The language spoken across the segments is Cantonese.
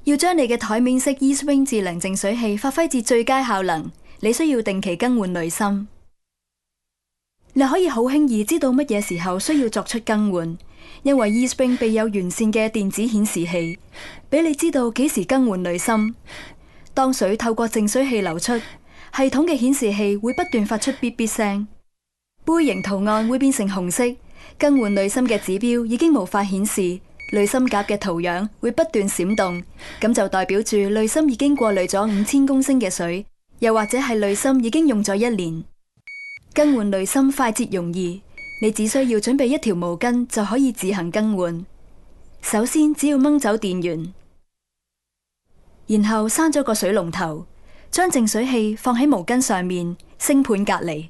要將你嘅台面式 eSpring 智能淨水器發揮至最佳效能，你需要定期更換濾芯。你可以好輕易知道乜嘢時候需要作出更換，因為 eSpring 備有完善嘅電子顯示器，俾你知道幾時更換濾芯。當水透過淨水器流出，系統嘅顯示器會不斷發出嗶嗶聲，杯形圖案會變成紅色，更換濾芯嘅指標已經無法顯示，濾芯夾嘅圖樣會不斷閃動，咁就代表住濾芯已經過濾咗5000公升嘅水，又或者係濾芯已經用咗1年。更換濾芯快捷容易，你只需要準備一條毛巾就可以自行更換。首先只要掹走電源，然後閂咗個水龍頭，將淨水器放喺毛巾上面，星盤隔離，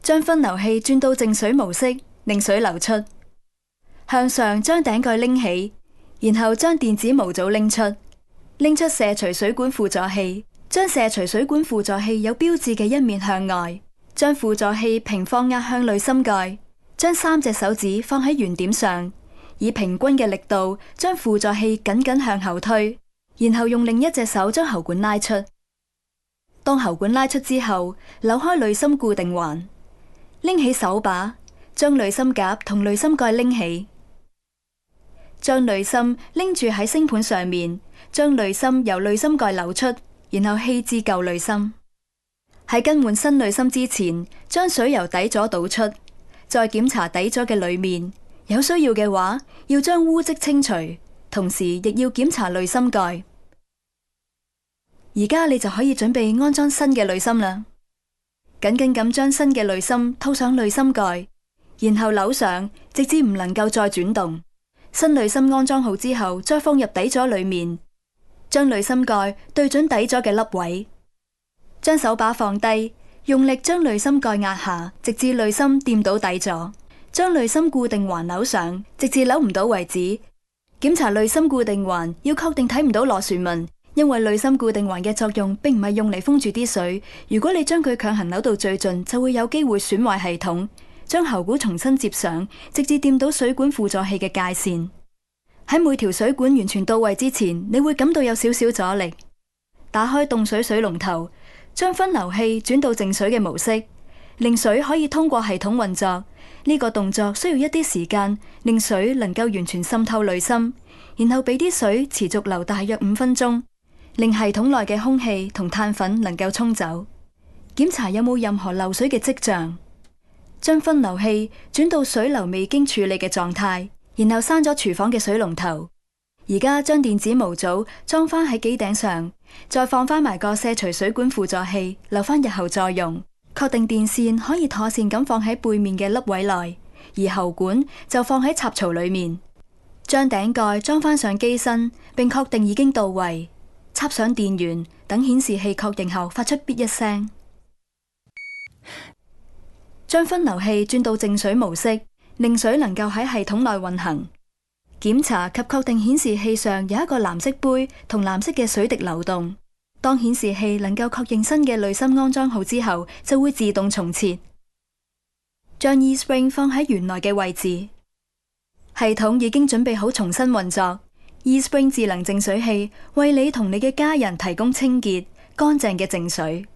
將分流器轉到淨水模式，令水流出。向上將頂蓋拎起，然後將電子模組拎出卸除水管輔助器，將卸除水管輔助器有標誌嘅一面向外。將輔助器平放壓向濾芯蓋，將3隻手指放喺圓點上，以平均嘅力度將輔助器緊緊向後推，然後用另一隻手將喉管拉出。當喉管拉出之後，扭開濾芯固定環，拎起手把，將濾芯夾同濾芯蓋拎起，將濾芯拎住喺星盤上面，將濾芯由濾芯蓋扭出，然後棄置舊濾芯。喺更換新濾芯之前，將水由底座倒出，再檢查底座嘅裏面，有需要嘅話，要將污漬清除，同時亦要檢查濾芯蓋。而家你就可以準備安裝新嘅濾芯啦。緊緊咁將新嘅濾芯套上濾芯蓋，然後扭上，直至唔能夠再轉動。新濾芯安裝好之後，再放入底座裏面，將濾芯蓋對準底座嘅凹位。將手把放低，用力將濾芯蓋壓下，直至濾芯掂到底座。將濾芯固定環扭上，直至扭唔到為止。檢查濾芯固定環，要確定睇唔到螺旋紋，因為濾芯固定環嘅作用並唔係用嚟封住啲水。如果你將佢強行扭到最盡，就會有機會損壞系統。將喉管重新接上，直至掂到水管輔助器嘅界線。喺每條水管完全到位之前，你會感到有少少阻力。打開凍水水龍頭，將分流器轉到淨水嘅模式，令水可以通過系統運作。呢個動作需要一啲時間，令水能夠完全滲透濾芯，然後俾啲水持續流大約5分鐘，令系統內嘅空氣同碳粉能夠沖走。檢查有冇任何漏水嘅跡象。將分流器轉到水流未經處理嘅狀態，然後閂咗廚房嘅水龍頭。而家將電子模組裝返喺機頂上，再放返埋個卸除水管輔助器，留返日後再用。確定電線可以妥善咁放喺背面嘅凹位內，而喉管就放喺插槽裏面。將頂蓋裝返上機身，並確定已經到位。插上電源，等顯示器確認後發出嗶一聲。將分流器轉到淨水模式，令水能夠喺系統內運行。檢查及確定顯示器上有一個藍色杯同藍色嘅水滴流動。當顯示器能夠確認新嘅濾芯安裝好之後，就會自動重設。將 eSpring 放喺原來嘅位置。系統已經準備好重新運作。eSpring 智能淨水器為你同你嘅家人提供清潔、乾淨嘅淨水。